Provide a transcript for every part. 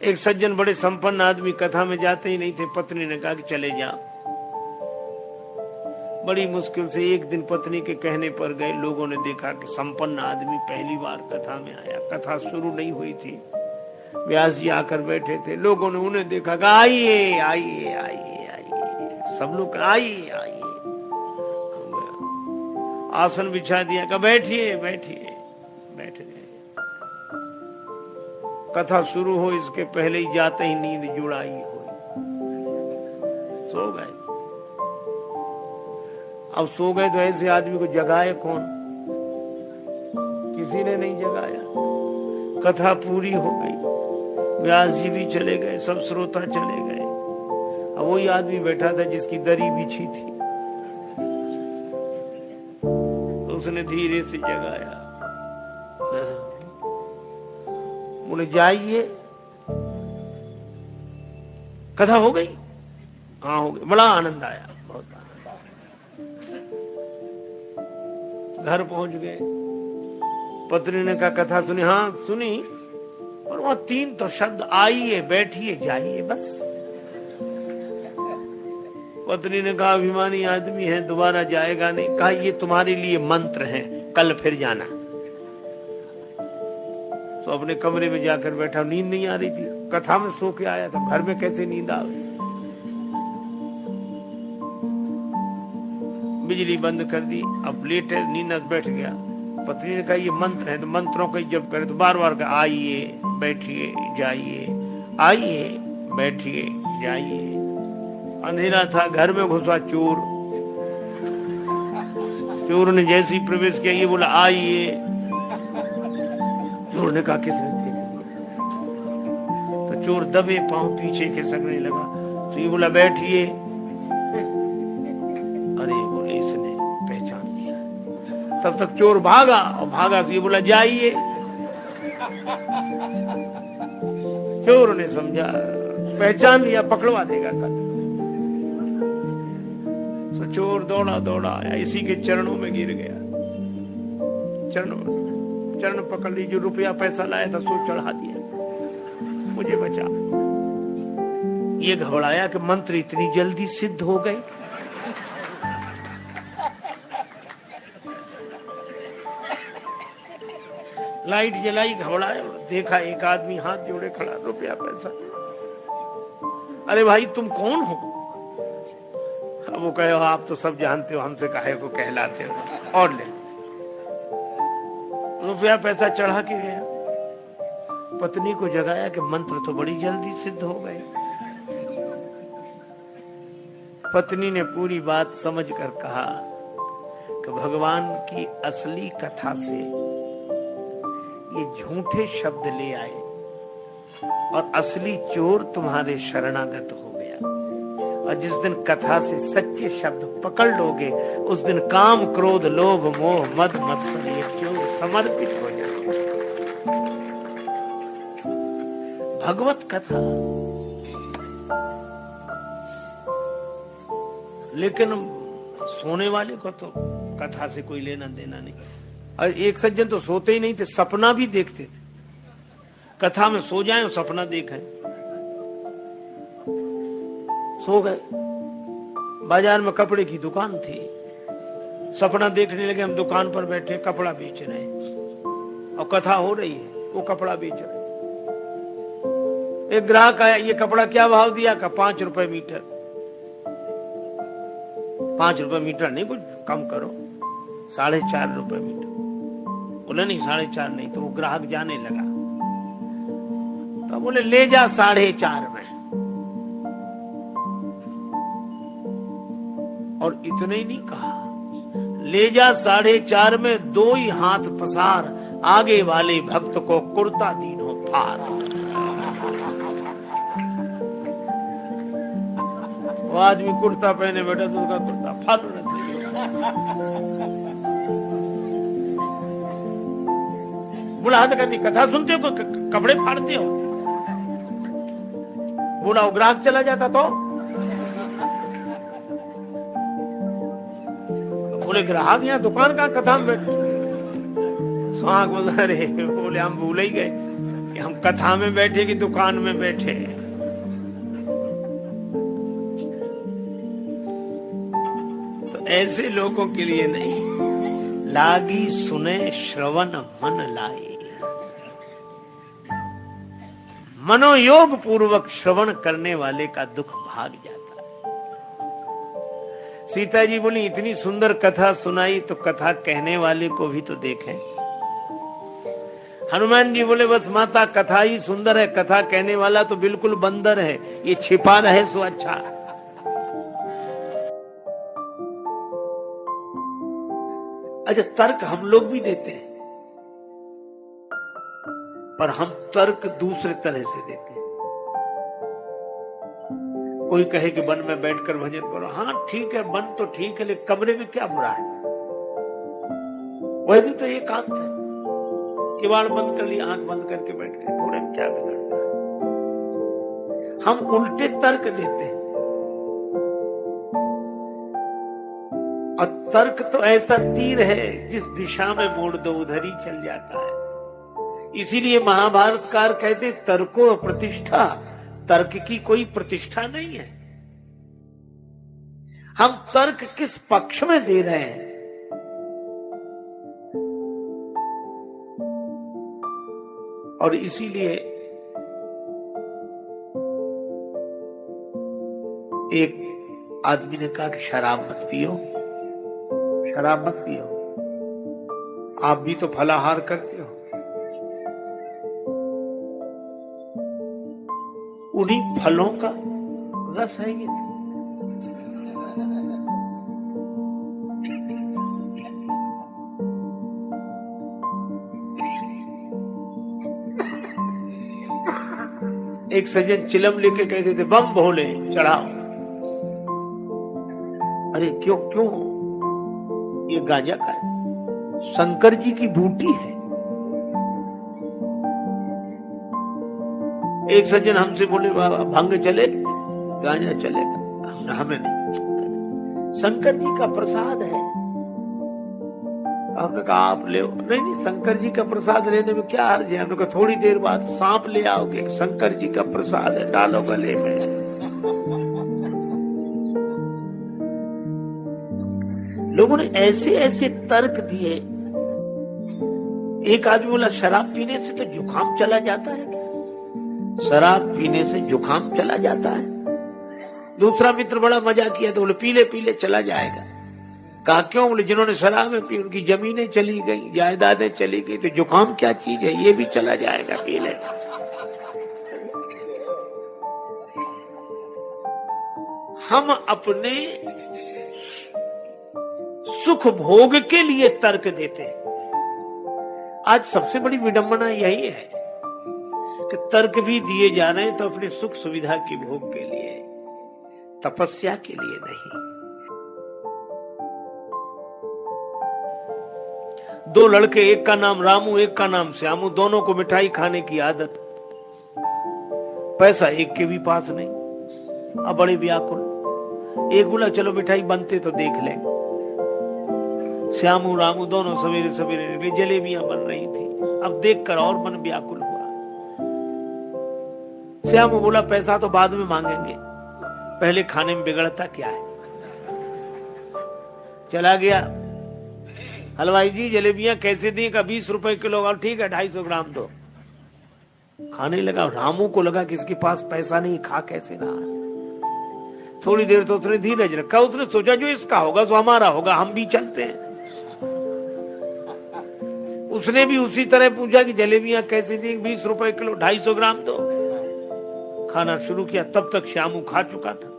एक सज्जन बड़े संपन्न आदमी कथा में जाते ही नहीं थे। पत्नी ने कहा कि चले जाओ। बड़ी मुश्किल से एक दिन पत्नी के कहने पर गए। लोगों ने देखा कि संपन्न आदमी पहली बार कथा में आया। कथा शुरू नहीं हुई थी, व्यास जी आकर बैठे थे। लोगों ने उन्हें देखा कि आइए आइए आइए आइए, सब लोग आइए आइए। आसन बिछा दिया, कहा बैठिए बैठिए। बैठ गए। कथा शुरू हो इसके पहले ही जाते ही नींद जुड़ाई हुई, सो गए। अब सो गए तो ऐसे आदमी को जगाए कौन? किसी ने नहीं जगाया। कथा पूरी हो गई, व्यास जी भी चले गए, सब श्रोता चले गए। अब वही आदमी बैठा था जिसकी दरी बिछी थी, तो उसने धीरे से जगाया। बोले जाइए, कथा हो गई? हाँ हो गई। बड़ा आनंद आया, बहुत आनंद आया। घर पहुंच गए। पत्नी ने कहा कथा सुनी? हाँ सुनी, पर वहां 3 तो शब्द, आइए बैठिए जाइए, बस। पत्नी ने कहा अभिमानी आदमी है, दोबारा जाएगा नहीं। कहा ये तुम्हारे लिए मंत्र है, कल फिर जाना। तो अपने कमरे में जाकर बैठा। नींद नहीं आ रही थी, कथा में सो के आया था, घर में कैसे नींद आवे? बिजली बंद कर दी। अब लेट है, नींद बैठ गया। पत्नी ने कहा ये मंत्र है, तो मंत्रों का जब करे तो बार बार कहा आइए बैठिए जाइए, आइए बैठिए जाइए। अंधेरा था, घर में घुसा चोर। चोर ने जैसे ही प्रवेश किया, ये बोला आइए। चोर ने कहा किसने देखा? तो चोर दबे पांव पीछे खिसकने लगा। तो ये बोला बैठिए। अरे बोले इसने पहचान लिया। तब तक चोर भागा, और भागा तो ये बोला जाइए। चोर ने समझा पहचान लिया, पकड़वा देगा कल। तो चोर दौड़ा दौड़ा आया, इसी के चरणों में गिर गया। चरण पकड़ ली, जो रुपया पैसा लाया था सो चढ़ा दिया, मुझे बचा। ये घबराया कि मंत्र इतनी जल्दी सिद्ध हो गए। लाइट जलाई, घबराया, देखा एक आदमी हाथ जोड़े खड़ा, रुपया पैसा। अरे भाई तुम कौन हो? अब वो कहे आप तो सब जानते हो, हमसे काहे को कहलाते हो, और ले। रुपया पैसा चढ़ा के गया। पत्नी को जगाया कि मंत्र तो बड़ी जल्दी सिद्ध हो गए। पत्नी ने पूरी बात समझकर कहा कि भगवान की असली कथा से ये झूठे शब्द ले आए, और असली चोर तुम्हारे शरणागत हो गया। और जिस दिन कथा से सच्चे शब्द पकड़ लोगे, उस दिन काम क्रोध लोभ मोह मद मत्सर ये चोर समर्पित हो जाएंगे। भगवत कथा। लेकिन सोने वाले को तो कथा से कोई लेना देना नहीं। और एक सज्जन तो सोते ही नहीं थे, सपना भी देखते थे। कथा में सो जाएं और सपना देखें। सो गए। बाजार में कपड़े की दुकान थी, सपना देखने लगे हम दुकान पर बैठे कपड़ा बेच रहे हैं, और कथा हो रही है, वो कपड़ा बेच रहे हैं। एक ग्राहक आया, ये कपड़ा क्या भाव दिया? का 5 रुपए मीटर। 5 रुपए मीटर नहीं, कुछ कम करो। 4.5 रुपए मीटर। बोले नहीं 4.5 नहीं। तो वो ग्राहक जाने लगा, तो बोले ले जा 4.5 में। और इतने ही नहीं कहा, ले जा 4.5 में 2 ही हाथ पसार, आगे वाले भक्त को कुर्ता दीनो फार। वो आदमी कुर्ता पहने बैठा तो उसका कुर्ता फाड़ बोला हाथ करती कथा सुनते हो, कपड़े फाड़ते हो? बोला वो ग्राहक चला जाता तो? बोले ग्राहक यहाँ दुकान का कथा में बैठे। बोले हम भूल ही गए, कि हम कथा में बैठे कि दुकान में बैठे। तो ऐसे लोगों के लिए नहीं, लागी सुने श्रवण मन लाए। मनोयोग पूर्वक श्रवण करने वाले का दुख भाग जाता है। सीता जी बोली इतनी सुंदर कथा सुनाई तो कथा कहने वाले को भी तो देखें। हनुमान जी बोले बस माता कथा ही सुंदर है, कथा कहने वाला तो बिल्कुल बंदर है, ये छिपा रहे सो अच्छा। अच्छा, तर्क हम लोग भी देते हैं, पर हम तर्क दूसरे तरह से देते हैं। कोई कहे कि वन में बैठकर भजन करो, हाँ ठीक है, वन तो ठीक है, लेकिन कमरे में क्या बुरा है? वह भी तो एकांत है। किवाड़ बंद कर लिया, आंख बंद करके बैठ गए, थोड़े में क्या बिगड़ता है? हम उल्टे तर्क देते हैं। और तर्क तो ऐसा तीर है जिस दिशा में मोड़ दो उधर ही चल जाता है। इसीलिए महाभारतकार कहते तर्को प्रतिष्ठा, तर्क की कोई प्रतिष्ठा नहीं है। हम तर्क किस पक्ष में दे रहे हैं? और इसीलिए एक आदमी ने कहा कि शराब मत पियो, शराब मत पियो, आप भी तो फलाहार करते हो। उन्हीं फलों का रस है ये। एक सज्जन चिलम लेके कहते थे बम भोले चढ़ाओ। अरे क्यों क्यों? ये गांजा का है, शंकर जी की बूटी है। एक सज्जन हमसे बोले बाबा भंग चले, गांजा चलेगा? हमें नहीं, शंकर जी का प्रसाद है। तो हमने कहा आप ले। नहीं, शंकर जी का प्रसाद लेने में क्या हर्ज है? हमने कहा थोड़ी देर बाद सांप ले आओगे, शंकर जी का प्रसाद है, डालो गले में। लोगों ने ऐसे ऐसे तर्क दिए। एक आदमी बोला शराब पीने से तो जुकाम चला जाता है क्या? शराब पीने से जुकाम चला जाता है? दूसरा मित्र बड़ा मजाक किया तो बोले पीले पीले चला जाएगा। कहा क्यों? बोले जिन्होंने शराब पी उनकी जमीनें चली गई, जायदादें चली गई, तो जुकाम क्या चीज है, ये भी चला जाएगा, पी ले। हम अपने सुख भोग के लिए तर्क देते हैं। आज सबसे बड़ी विडंबना यही है कि तर्क भी दिए जा रहे हैं तो अपने सुख सुविधा की भोग के लिए, तपस्या के लिए नहीं। दो लड़के, एक का नाम रामू एक का नाम श्यामू, दोनों को मिठाई खाने की आदत। पैसा एक के भी पास नहीं, अब बड़े व्याकुल। एक बोला चलो मिठाई बनते तो देख लेंगे। श्यामू रामू दोनों सवेरे सवेरे निकले, जलेबियां बन रही थी। अब देखकर और मन व्याकुल हुआ। श्यामू बोला पैसा तो बाद में मांगेंगे, पहले खाने में बिगड़ता क्या है। चला गया, हलवाई जी जलेबियां कैसे दी? का 20 रुपए किलो। और ठीक है 250 ग्राम दो। खाने लगा। रामू को लगा कि इसके पास पैसा नहीं, खा कैसे रहा। थोड़ी देर तो उसने धीरज रखा। उसने सोचा जो इसका होगा सो हमारा होगा, हम भी चलते हैं। उसने भी उसी तरह पूछा कि जलेबियां कैसे दी? 20 रुपए किलो, 250 ग्राम दो। खाना शुरू किया, तब तक श्यामू खा चुका था।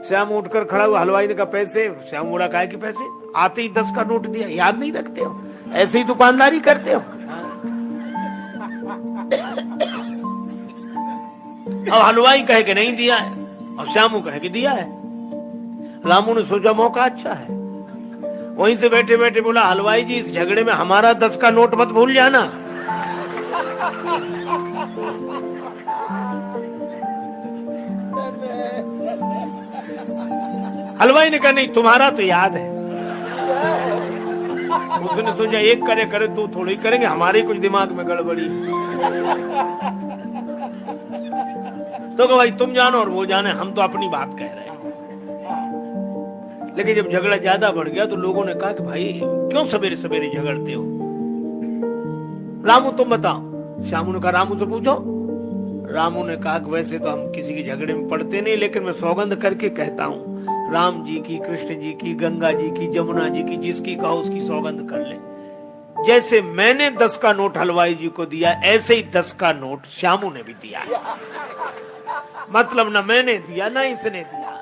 श्यामू उठकर खड़ा हुआ, हलवाई ने कहा पैसे? श्यामू बोला काहे के पैसे? आते ही 10 का नोट दिया। याद नहीं रखते हो? ऐसे ही दुकानदारी करते हो? और हलवाई कहे कि नहीं दिया है, और श्यामू कहे कि दिया है। रामू ने सोचा मौका अच्छा है, वहीं से बैठे बैठे बोला हलवाई जी इस झगड़े में हमारा 10 का नोट मत भूल जाना। हलवाई ने कहा नहीं तुम्हारा तो याद है। उसने सोचा एक करे करे तो थोड़ी करेंगे, हमारे कुछ दिमाग में गड़बड़ी। तो कहा भाई तुम जानो और वो जाने, हम तो अपनी बात कह रहे हैं। लेकिन जब झगड़ा ज्यादा बढ़ गया तो लोगों ने कहा कि भाई क्यों सवेरे सवेरे झगड़ते हो, रामू तुम बताओ। श्यामू ने कहा रामू से पूछो। रामू ने कहा कि वैसे तो हम किसी के झगड़े में पड़ते नहीं, लेकिन मैं सौगंध करके कहता हूँ, राम जी की, कृष्ण जी की, गंगा जी की, जमुना जी की, जिसकी कहो उसकी सौगंध कर ले। जैसे मैंने 10 का नोट हलवाई जी को दिया, ऐसे ही 10 का नोट श्यामू ने भी दिया है। मतलब न मैंने दिया न इसने दिया।